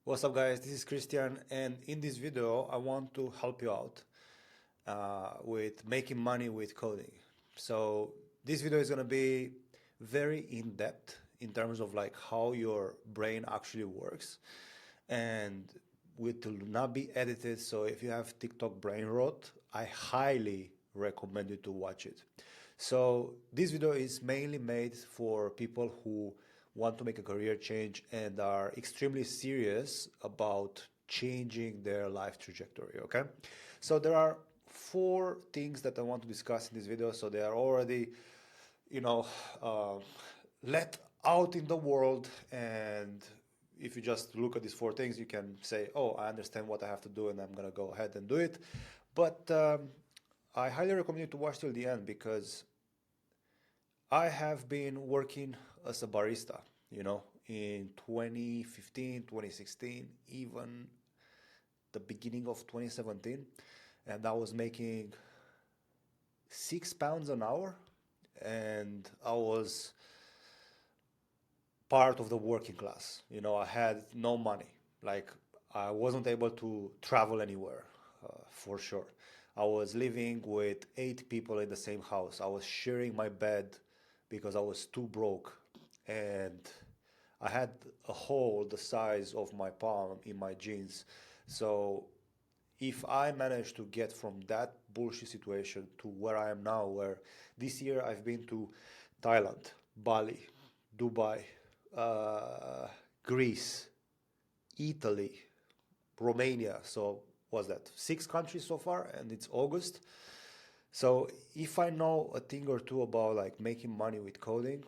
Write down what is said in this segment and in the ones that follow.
What's up guys, this is Christian, and in this video I want to help you out with making money with coding. So this video is going to be very in-depth in terms of like how your brain actually works, and it will not be edited. So if you have TikTok brain rot, I highly recommend you to watch it. So this video is mainly made for people who want to make a career change and are extremely serious about changing their life trajectory, okay? So there are 4 things that I want to discuss in this video. So they are already, you know, uh, let out in the world, and if you just look at these 4 things, you can say, oh, I understand what I have to do and I'm gonna go ahead and do it. But I highly recommend you to watch till the end, because I have been working as a barista, in 2015, 2016, even the beginning of 2017, and I was making £6 an hour, and I was part of the working class. I had no money. Like, I wasn't able to travel anywhere, for sure. I was living with 8 people in the same house. I was sharing my bed because I was too broke, and I had a hole the size of my palm in my jeans. So if I managed to get from that bullshit situation to where I am now, where this year I've been to Thailand, Bali, Dubai, Greece, Italy, Romania. So what's that? 6 countries so far, and it's August. So if I know a thing or two about like making money with coding,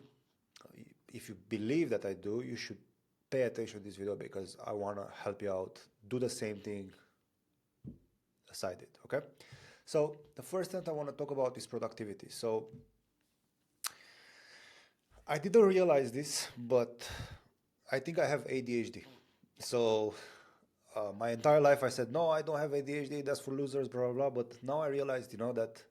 if you believe that I do, you should pay attention to this video, because I want to help you out. Do the same thing as I did, okay? So the first thing I want to talk about is productivity. So I didn't realize this, but I think I have ADHD. So my entire life I said, no, I don't have ADHD, that's for losers, blah, blah, blah. But now I realized, that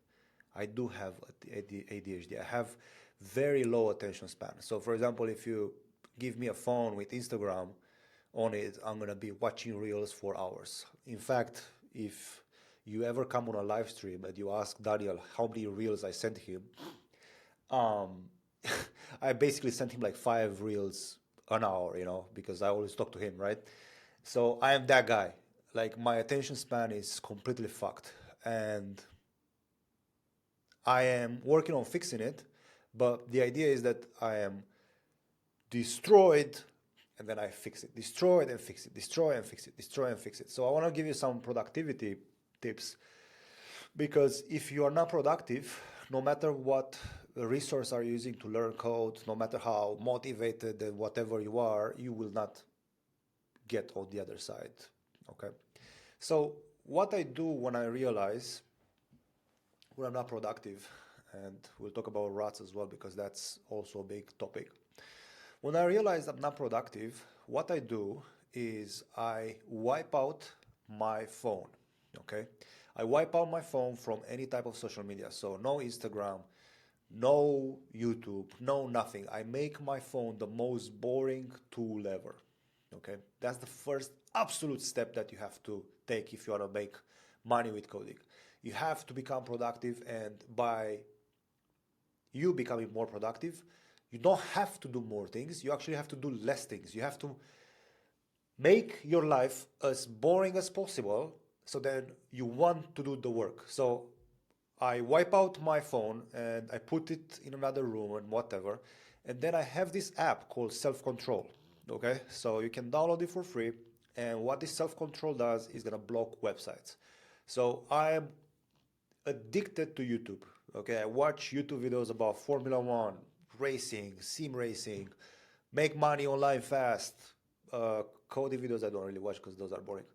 I do have ADHD. I have very low attention span. So for example, if you give me a phone with Instagram on it, I'm going to be watching reels for hours. In fact, if you ever come on a live stream and you ask Daniel how many reels I sent him, um, I basically sent him like 5 reels an hour, because I always talk to him, right? So I am that guy. Like, my attention span is completely fucked, and I am working on fixing it. But the idea is that I am destroyed and then I fix it. Destroy and fix it. Destroy and fix it. Destroy and fix it. So I want to give you some productivity tips, because if you are not productive, no matter what resource are you using to learn code, no matter how motivated and whatever you are, you will not get on the other side. Okay. So what I do when I realize when I'm not productive, and we'll talk about rats as well, because that's also a big topic. When I realize I'm not productive, what I do is I wipe out my phone, okay? I wipe out my phone from any type of social media. So no Instagram, no YouTube, no nothing. I make my phone the most boring tool ever, okay? That's the first absolute step that you have to take if you want to make money with coding. You have to become productive, and by you becoming more productive, you don't have to do more things. You actually have to do less things. You have to make your life as boring as possible, so then you want to do the work. So I wipe out my phone and I put it in another room and whatever. And then I have this app called Self-Control. Okay, so you can download it for free. And what this Self-Control does is gonna block websites. So I am addicted to YouTube. Okay, I watch YouTube videos about Formula One, racing, sim racing, make money online fast. Coding videos I don't really watch because those are boring.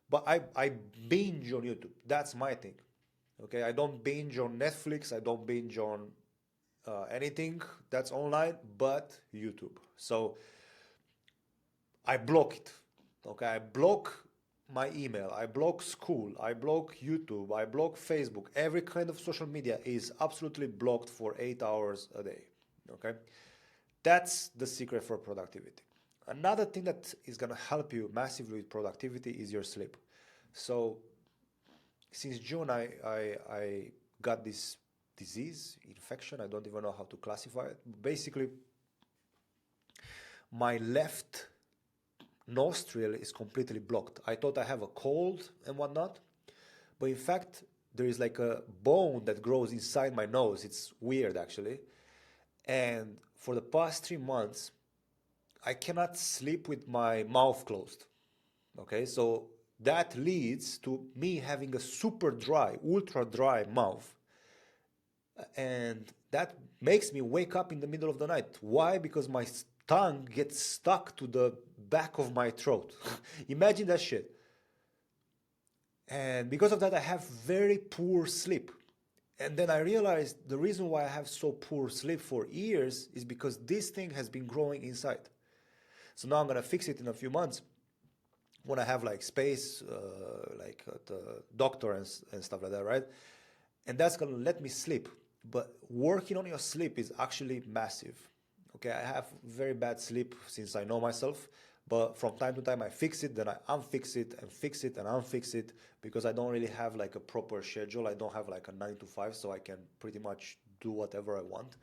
But I binge on YouTube. That's my thing. Okay, I don't binge on Netflix. I don't binge on anything that's online but YouTube. So I block it. Okay, I block my email, I block school, I block YouTube, I block Facebook. Every kind of social media is absolutely blocked for 8 hours a day. Okay, that's the secret for productivity. Another thing that is going to help you massively with productivity is your sleep. So since June, I got this disease, infection. I don't even know how to classify it. Basically, my left nostril is completely blocked. I thought I have a cold and whatnot, but in fact, there is like a bone that grows inside my nose. It's weird, actually. And for the past 3 months, I cannot sleep with my mouth closed. Okay, so that leads to me having a super dry, ultra dry mouth. And that makes me wake up in the middle of the night. Why? Because my tongue gets stuck to the back of my throat. Imagine that shit. And because of that, I have very poor sleep. And then I realized the reason why I have so poor sleep for years is because this thing has been growing inside. So now I'm gonna fix it in a few months when I have like space, like the doctor and stuff like that, right? And that's gonna let me sleep. But working on your sleep is actually massive. Okay, I have very bad sleep since I know myself, but from time to time I fix it, then I unfix it and fix it and unfix it because I don't really have like a proper schedule. I don't have like a 9 to 5, so I can pretty much do whatever I want.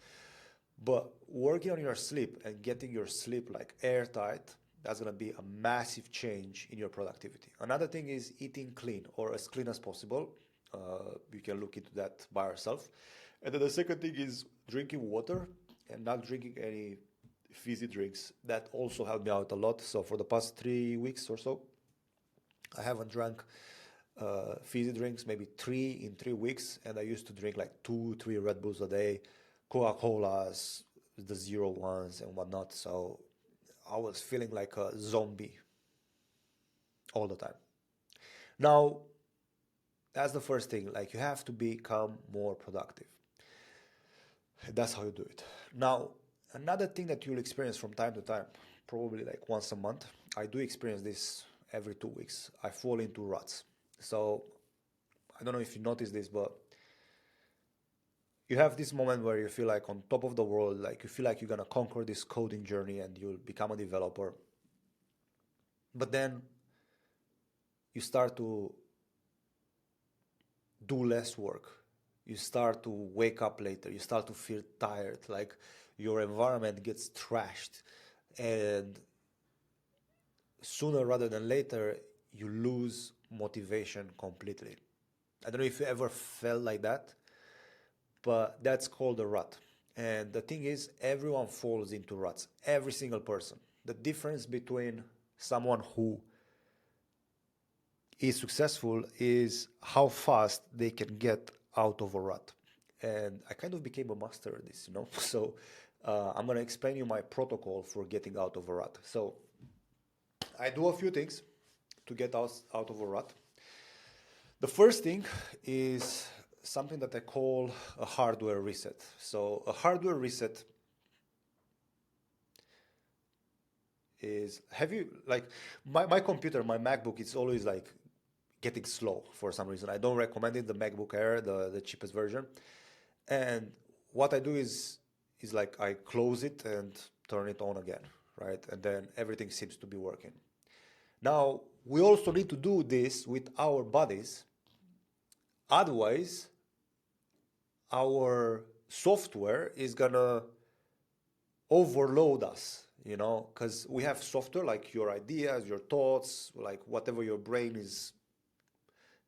But working on your sleep and getting your sleep like airtight, that's gonna be a massive change in your productivity. Another thing is eating clean or as clean as possible. You can look into that by yourself. And then the second thing is drinking water and not drinking any fizzy drinks. That also helped me out a lot. So for the past 3 weeks or so, I haven't drank fizzy drinks, maybe 3 in 3 weeks, and I used to drink like 2, 3 Red Bulls a day, Coca-Colas, the zero ones and whatnot. So I was feeling like a zombie all the time. Now, that's the first thing. Like you have to become more productive. That's how you do it. Now, another thing that you'll experience from time to time, probably like once a month, I do experience this every 2 weeks. I fall into ruts. So I don't know if you notice this, but you have this moment where you feel like on top of the world, like you feel like you're gonna conquer this coding journey and you'll become a developer. But then you start to do less work. You start to wake up later. You start to feel tired. Like your environment gets trashed. And sooner rather than later, you lose motivation completely. I don't know if you ever felt like that, but that's called a rut. And the thing is, everyone falls into ruts, every single person. The difference between someone who is successful is how fast they can get out of a rut. And I kind of became a master at this, you know. So I'm gonna explain you my protocol for getting out of a rut. So I do a few things to get out of a rut. The first thing is something that I call a hardware reset. So a hardware reset is, have you, like, my computer, my MacBook, it's always like getting slow for some reason. I don't recommend it, the MacBook Air, the cheapest version. And what I do is like I close it and turn it on again, right? And then everything seems to be working. Now, we also need to do this with our bodies. Otherwise, our software is gonna overload us, you know, because we have software like your ideas, your thoughts, like whatever your brain is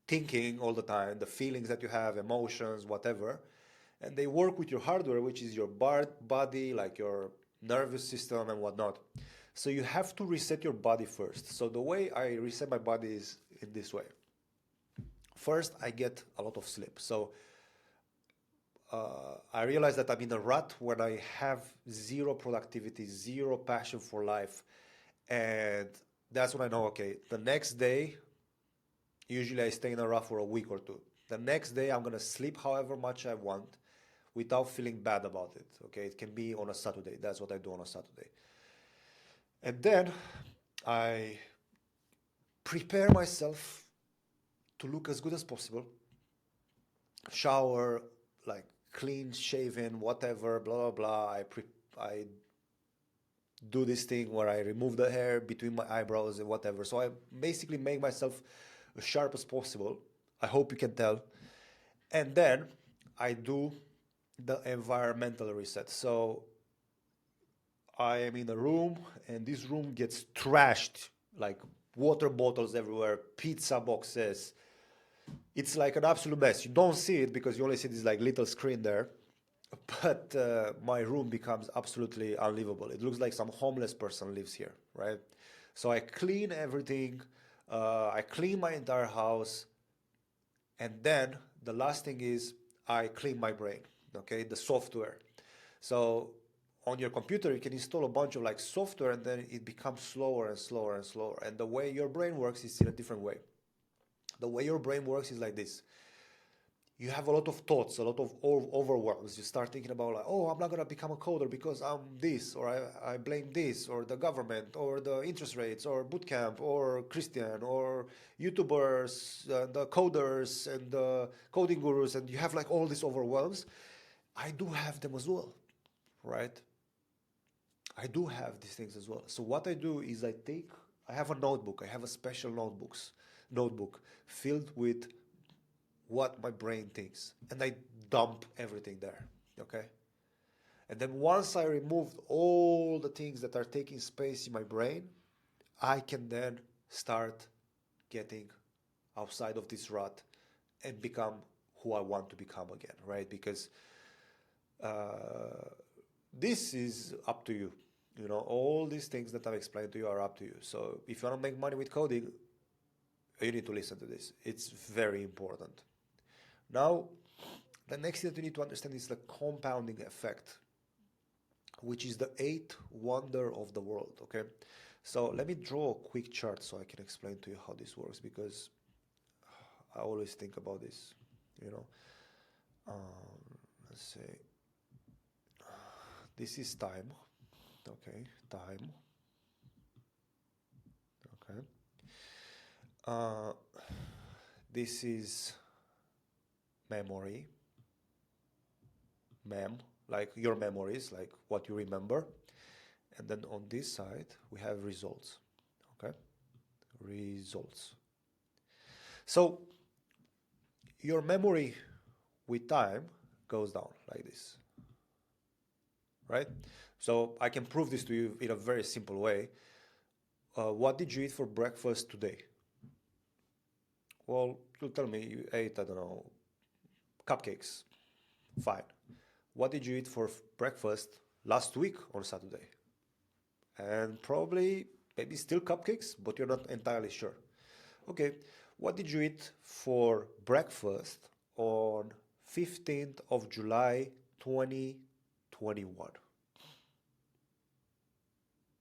thinking all the time, the feelings that you have, emotions, whatever. And they work with your hardware, which is your body, like your nervous system and whatnot. So you have to reset your body first. So the way I reset my body is in this way. First, I get a lot of sleep. So I realize that I'm in a rut when I have zero productivity, zero passion for life. And that's when I know, okay, the next day, usually I stay in a rut for a week or two. The next day, I'm going to sleep however much I want without feeling bad about it. Okay, it can be on a Saturday. That's what I do on a Saturday. And then I prepare myself to look as good as possible. Shower, like clean shaven, whatever, blah blah blah. I do this thing where I remove the hair between my eyebrows and whatever. So I basically make myself as sharp as possible. I hope you can tell. And then I do the environmental reset. So I am in a room and this room gets trashed, like water bottles everywhere, pizza boxes. It's like an absolute mess. You don't see it because you only see this like little screen there. But my room becomes absolutely unlivable. It looks like some homeless person lives here, right? So I clean everything. I clean my entire house. And then the last thing is I clean my brain, okay, the software. So on your computer, you can install a bunch of like software and then it becomes slower and slower and slower. And the way your brain works is in a different way. The way your brain works is like this. You have a lot of thoughts, a lot of overwhelms. You start thinking about like, oh, I'm not gonna become a coder because I'm this, or I blame this, or the government, or the interest rates, or bootcamp, or Christian, or YouTubers, the coders, and the coding gurus, and you have like all these overwhelms. I do have them as well, right? I do have these things as well. So what I do is I have a notebook. I have a special notebook filled with what my brain thinks, and I dump everything there. Okay. And then once I removed all the things that are taking space in my brain, I can then start getting outside of this rut and become who I want to become again, right? Because uh, this is up to you. You know, all these things that I've explained to you are up to you. So if you want to make money with coding, you need to listen to this. It's very important. Now, the next thing that you need to understand is the compounding effect, which is the eighth wonder of the world, okay? So let me draw a quick chart so I can explain to you how this works, because I always think about this, you know. Let's say, this is time, okay, time, okay. Uh, this is memory, like your memories, like what you remember. And then on this side, we have results, okay? Results. So your memory with time goes down like this, right? So I can prove this to you in a very simple way. What did you eat for breakfast today? Well, you'll tell me you ate, I don't know, cupcakes. Fine. What did you eat for breakfast last week on Saturday? And probably, maybe still cupcakes, but you're not entirely sure. Okay, what did you eat for breakfast on 15th of July 2021?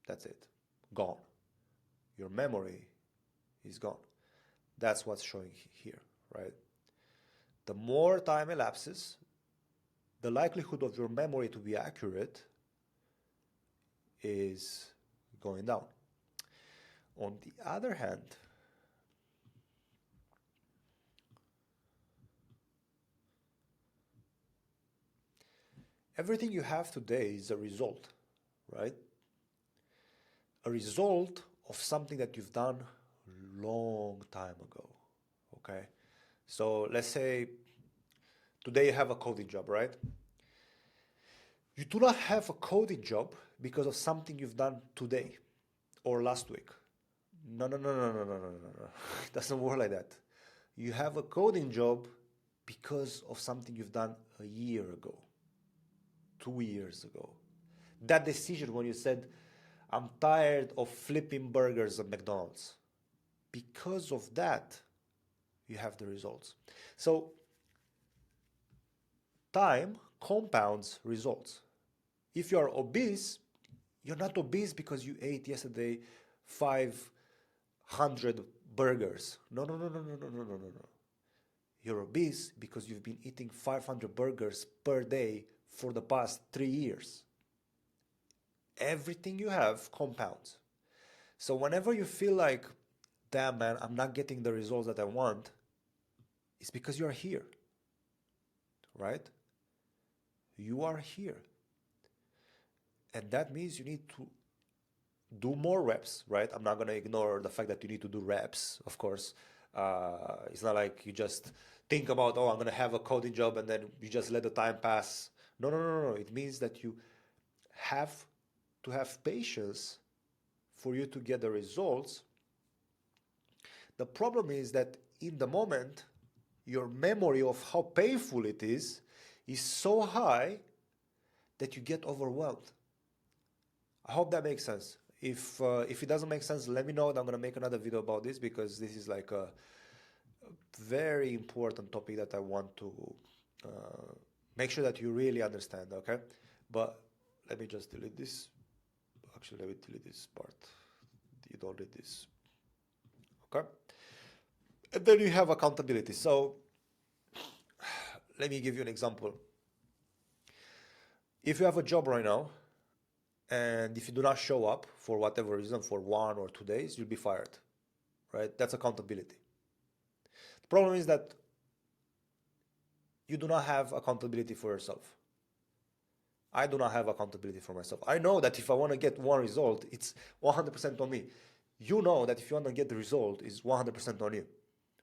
That's it. Gone. Your memory is gone. That's what's showing here, right? The more time elapses, the likelihood of your memory to be accurate is going down. On the other hand, everything you have today is a result, right? A result of something that you've done a long time ago, okay? So let's say today you have a coding job, right? You do not have a coding job because of something you've done today or last week. No, no, no, no, no, no, no, no, no. It doesn't work like that. You have a coding job because of something you've done a year ago, 2 years ago. That decision when you said, I'm tired of flipping burgers at McDonald's. Because of that, you have the results. So time compounds results. If you are obese, you're not obese because you ate yesterday 500 burgers. No, no, no, no, no, no, no, no, no, no. You're obese because you've been eating 500 burgers per day for the past 3 years. Everything you have compounds. So whenever you feel like, damn man, I'm not getting the results that I want, it's because you are here, right? You are here. And that means you need to do more reps, right? I'm not going to ignore the fact that you need to do reps, of course. It's not like you just think about, oh, I'm going to have a coding job and then you just let the time pass. No, no, no, no. It means that you have to have patience for you to get the results. The problem is that in the moment, your memory of how painful it is so high that you get overwhelmed. I hope that makes sense. If it doesn't make sense, let me know, and I'm gonna make another video about this, because this is like a very important topic that I want to make sure that you really understand. Okay, but let me just delete this. Actually, let me delete this part. You don't read this. Okay, and then you have accountability. So let me give you an example. If you have a job right now, and if you do not show up for whatever reason for 1 or 2 days, you'll be fired, right? That's accountability. The problem is that you do not have accountability for yourself. I do not have accountability for myself. I know that if I want to get one result, it's 100% on me. You know that if you want to get the result, it's 100% on you,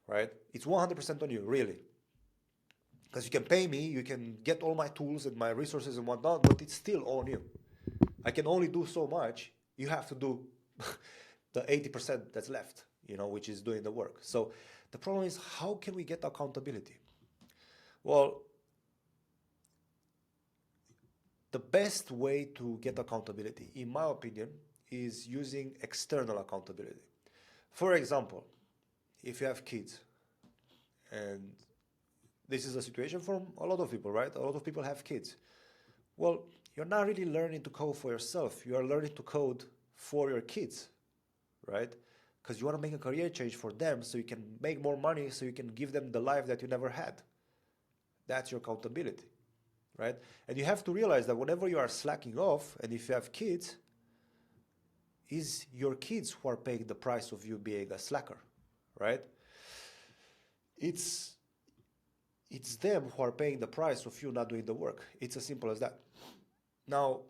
right? It's 100% on you, really. Because you can pay me, you can get all my tools and my resources and whatnot, but it's still on you. I can only do so much. You have to do the 80% that's left, which is doing the work. So the problem is, how can we get accountability? Well, the best way to get accountability, in my opinion, is using external accountability. For example, if you have kids, and this is a situation for a lot of people, right? A lot of people have kids. Well, you're not really learning to code for yourself. You are learning to code for your kids, right? Because you want to make a career change for them so you can make more money, so you can give them the life that you never had. That's your accountability, right? And you have to realize that whenever you are slacking off, and if you have kids, is your kids who are paying the price of you being a slacker, right? It's them who are paying the price of you not doing the work. It's as simple as that. Now,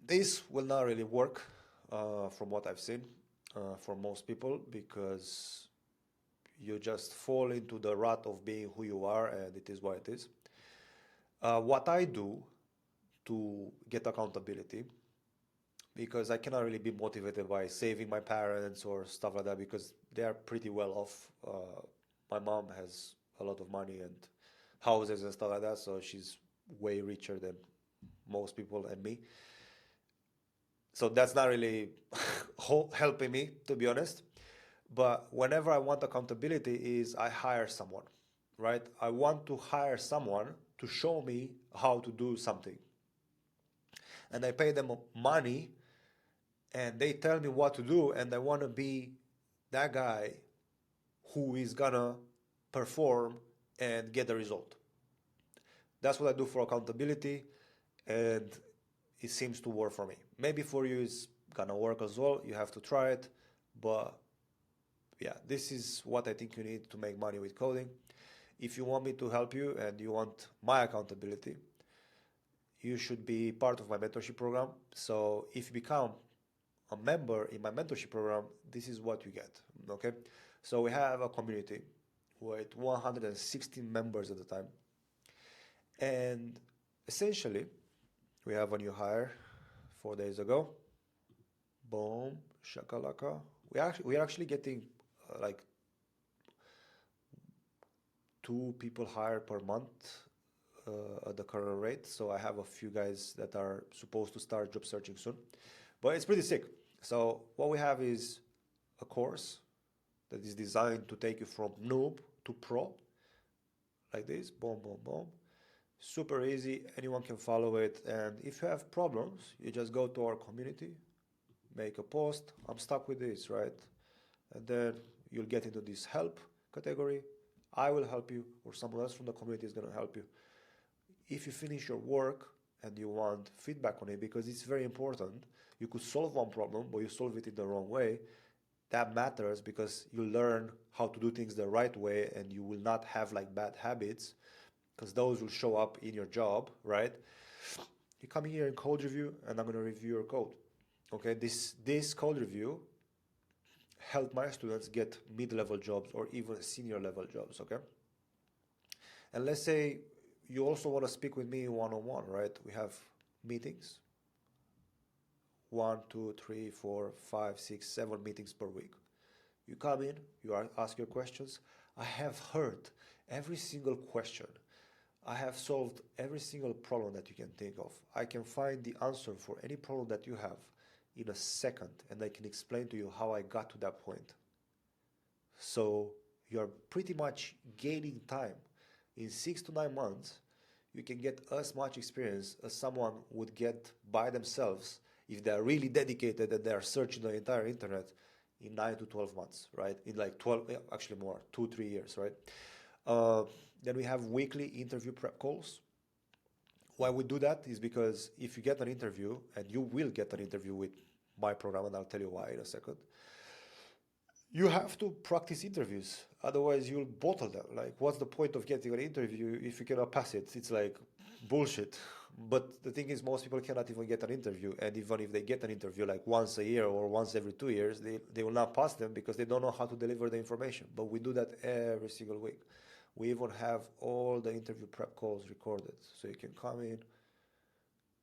this will not really work from what I've seen for most people, because you just fall into the rut of being who you are, and it is what it is. What I do to get accountability, because I cannot really be motivated by saving my parents or stuff like that, because they are pretty well off. My mom has a lot of money and houses and stuff like that, so she's way richer than most people and me. So that's not really helping me, to be honest. But whenever I want accountability, is I hire someone, right? I want to hire someone to show me how to do something. And I pay them money, and they tell me what to do, and I want to be that guy who is gonna perform and get the result. That's what I do for accountability, and it seems to work for me. Maybe for you it's gonna work as well. You have to try it, but yeah, this is what I think you need to make money with coding. If you want me to help you and you want my accountability, you should be part of my mentorship program. So if you become a member in my mentorship program, this is what you get, okay? So we have a community with 116 members at the time. And essentially, we have a new hire 4 days ago. Boom, shakalaka. We are actually getting like 2 people hired per month at the current rate. So I have a few guys that are supposed to start job searching soon. But it's pretty sick. So what we have is a course that is designed to take you from noob to pro, like this, boom, boom, boom. Super easy, anyone can follow it. And if you have problems, you just go to our community, make a post, I'm stuck with this, right? And then you'll get into this help category. I will help you, or someone else from the community is going to help you. If you finish your work and you want feedback on it, because it's very important, you could solve one problem, but you solve it in the wrong way. That matters, because you learn how to do things the right way, and you will not have like bad habits, because those will show up in your job, right? You come here in code review, and I'm going to review your code. Okay, this code review helped my students get mid-level jobs or even senior level jobs. Okay, and let's say you also want to speak with me one-on-one, right? We have meetings, one, two, three, four, five, six, 7 meetings per week. You come in, ask your questions. I have heard every single question. I have solved every single problem that you can think of. I can find the answer for any problem that you have in a second, and I can explain to you how I got to that point. So you're pretty much gaining time. In 6 to 9 months, you can get as much experience as someone would get by themselves if they're really dedicated and they're searching the entire internet in 9 to 12 months, right? In like 12, actually more, 2, 3 years, right? Uh, then we have weekly interview prep calls. Why we do that is because if you get an interview, and you will get an interview with my program, and I'll tell you why in a second, you have to practice interviews. Otherwise, you'll bottle them. Like, what's the point of getting an interview if you cannot pass it? It's like bullshit. But the thing is, most people cannot even get an interview. And even if they get an interview like once a year or once every 2 years, they will not pass them because they don't know how to deliver the information. But we do that every single week. We even have all the interview prep calls recorded. So you can come in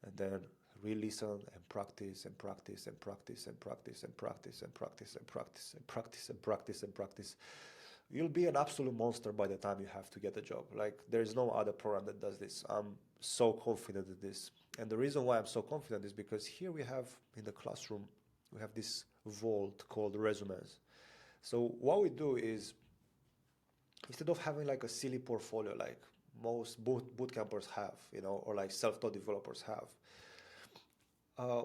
and then re-listen and practice and practice and practice and practice and practice and practice and practice and practice and practice and practice. You'll be an absolute monster by the time you have to get a job. Like, there's no other program that does this. I'm so confident in this. And the reason why I'm so confident is because here we have in the classroom, we have this vault called resumes. So what we do is, instead of having like a silly portfolio like most boot campers have, or like self-taught developers have,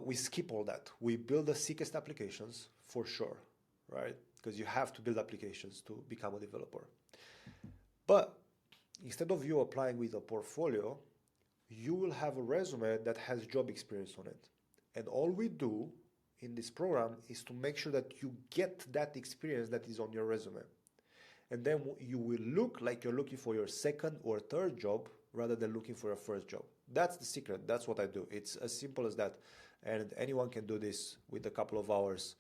we skip all that. We build the sickest applications for sure, right? Because you have to build applications to become a developer. But instead of you applying with a portfolio, you will have a resume that has job experience on it. And all we do in this program is to make sure that you get that experience that is on your resume. And then you will look like you're looking for your second or third job rather than looking for your first job. That's the secret. That's what I do. It's as simple as that. And anyone can do this with a couple of hours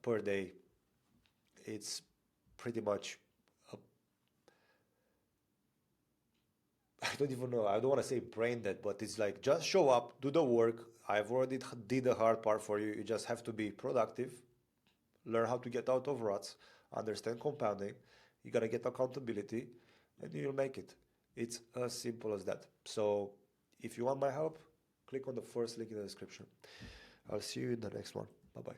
per day. It's pretty much, I don't even know, I don't want to say brain dead, but it's like, just show up, do the work. I've already did the hard part for you. You just have to be productive, learn how to get out of ruts, understand compounding. You got to get accountability, and you'll make it. It's as simple as that. So if you want my help, click on the first link in the description. I'll see you in the next one. Bye-bye.